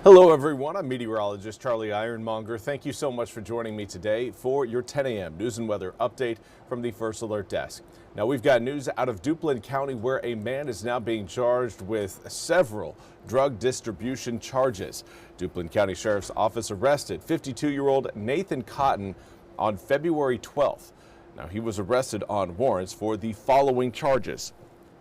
Hello everyone, I'm meteorologist Charlie Ironmonger. Thank you so much for joining me today for your 10 a.m. news and weather update from the First Alert Desk. Now we've got news out of Duplin County where a man is now being charged with several drug distribution charges. Duplin County Sheriff's Office arrested 52-year-old Nathan Cotton on February 12th. Now he was arrested on warrants for the following charges: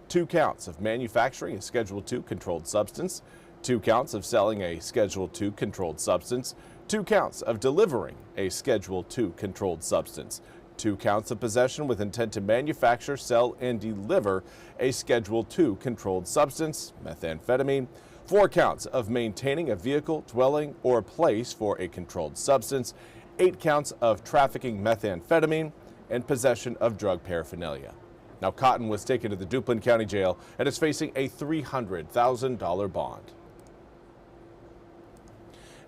2 counts of manufacturing a Schedule II controlled substance, 2 counts of selling a Schedule II controlled substance, 2 counts of delivering a Schedule II controlled substance, 2 counts of possession with intent to manufacture, sell, and deliver a Schedule II controlled substance, methamphetamine, 4 counts of maintaining a vehicle, dwelling, or place for a controlled substance, 8 counts of trafficking methamphetamine, and possession of drug paraphernalia. Now, Cotton was taken to the Duplin County Jail and is facing a $300,000 bond.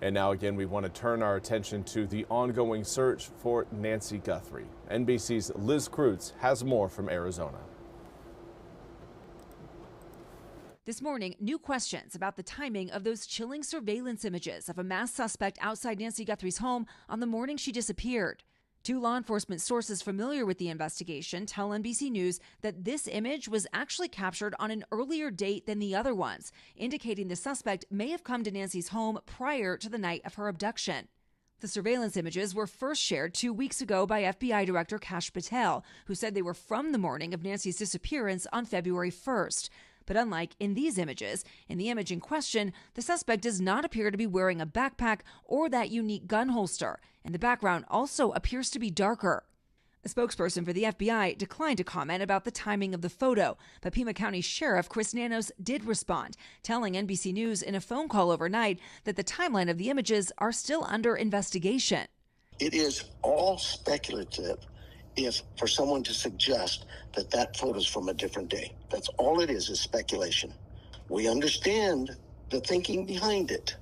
And now again, we want to turn our attention to the ongoing search for Nancy Guthrie. NBC's Liz Kreutz has more from Arizona. This morning, new questions about the timing of those chilling surveillance images of a masked suspect outside Nancy Guthrie's home on the morning she disappeared. 2 law enforcement sources familiar with the investigation tell NBC News that this image was actually captured on an earlier date than the other ones, indicating the suspect may have come to Nancy's home prior to the night of her abduction. The surveillance images were first shared 2 weeks ago by FBI Director Kash Patel, who said they were from the morning of Nancy's disappearance on February 1st. But unlike in these images, in the image in question, the suspect does not appear to be wearing a backpack or that unique gun holster, and the background also appears to be darker. A spokesperson for the FBI declined to comment about the timing of the photo, but Pima County Sheriff Chris Nanos did respond, telling NBC News in a phone call overnight that the timeline of the images are still under investigation. It is all speculative if for someone to suggest that that photo is from a different day. That's all it is speculation. We understand the thinking behind it,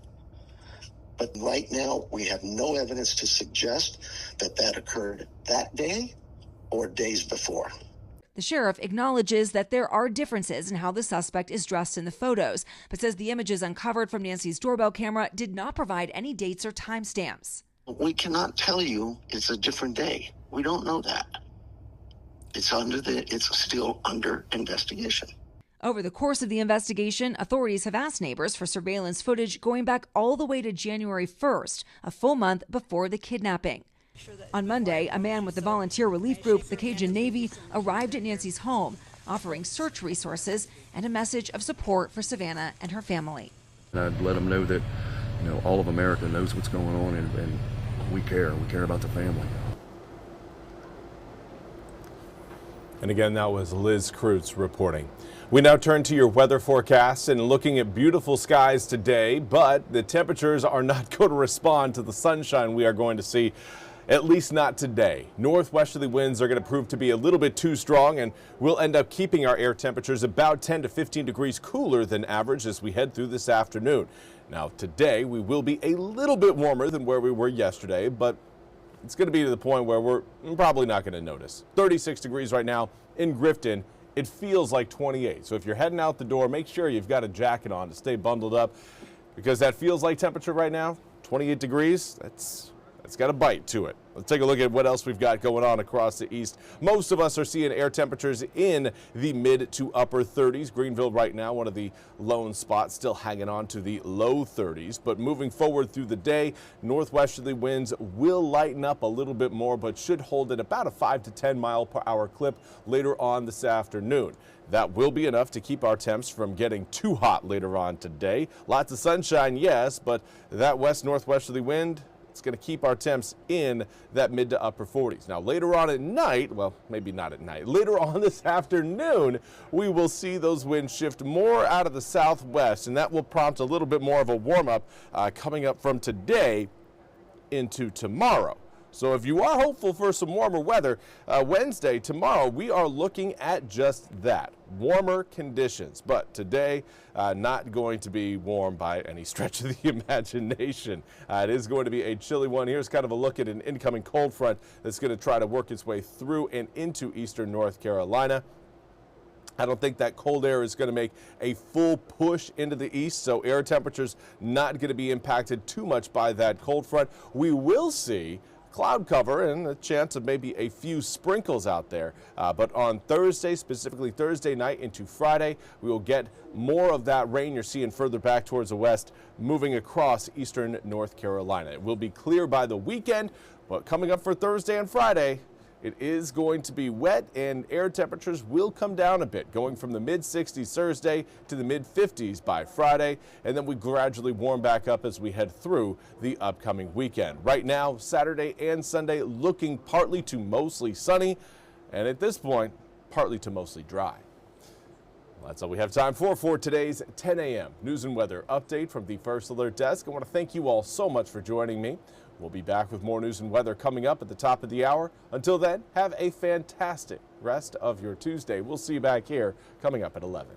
but right now we have no evidence to suggest that that occurred that day or days before. The sheriff acknowledges that there are differences in how the suspect is dressed in the photos, but says the images uncovered from Nancy's doorbell camera did not provide any dates or timestamps. We cannot tell you it's a different day. We don't know that. It's still under investigation. Over the course of the investigation, authorities have asked neighbors for surveillance footage going back all the way to January 1st, a full month before the kidnapping. On Monday, a man with the volunteer relief group, the Cajun Navy, arrived at Nancy's home, offering search resources and a message of support for Savannah and her family. I'd let them know that, all of America knows what's going on, and we care. We care about the family. And again, that was Liz Kreutz reporting. We now turn to your weather forecasts and looking at beautiful skies today, but the temperatures are not going to respond to the sunshine we are going to see, at least not today. Northwesterly winds are going to prove to be a little bit too strong, and we'll end up keeping our air temperatures about 10 to 15 degrees cooler than average as we head through this afternoon. Now, today we will be a little bit warmer than where we were yesterday, but it's going to be to the point where we're probably not going to notice. 36 degrees right now in Grifton. It feels like 28. So if you're heading out the door, make sure you've got a jacket on to stay bundled up, because that feels like temperature right now, 28 degrees. That's got a bite to it. Let's take a look at what else we've got going on across the east. Most of us are seeing air temperatures in the mid to upper 30s. Greenville right now, one of the lone spots, still hanging on to the low 30s. But moving forward through the day, northwesterly winds will lighten up a little bit more, but should hold at about a 5 to 10 mile per hour clip later on this afternoon. That will be enough to keep our temps from getting too hot later on today. Lots of sunshine, yes, but that west-northwesterly wind, it's going to keep our temps in that mid to upper 40s. Now, later on at night, well, maybe not at night, later on this afternoon, we will see those winds shift more out of the southwest, and that will prompt a little bit more of a warm-up coming up from today into tomorrow. So if you are hopeful for some warmer weather, Wednesday, tomorrow, we are looking at just that, warmer conditions. But today, not going to be warm by any stretch of the imagination. It is going to be a chilly one. Here's kind of a look at an incoming cold front that's going to try to work its way through and into eastern North Carolina. I don't think that cold air is going to make a full push into the east, so air temperatures not going to be impacted too much by that cold front. We will see cloud cover and a chance of maybe a few sprinkles out there. But on Thursday, specifically Thursday night into Friday, we will get more of that rain you're seeing further back towards the west moving across eastern North Carolina. It will be clear by the weekend, but coming up for Thursday and Friday, it is going to be wet and air temperatures will come down a bit, going from the mid-60s Thursday to the mid-50s by Friday, and then we gradually warm back up as we head through the upcoming weekend. Right now, Saturday and Sunday looking partly to mostly sunny, and at this point, partly to mostly dry. Well, that's all we have time for today's 10 a.m. News and Weather Update from the First Alert Desk. I want to thank you all so much for joining me. We'll be back with more news and weather coming up at the top of the hour. Until then, have a fantastic rest of your Tuesday. We'll see you back here coming up at 11.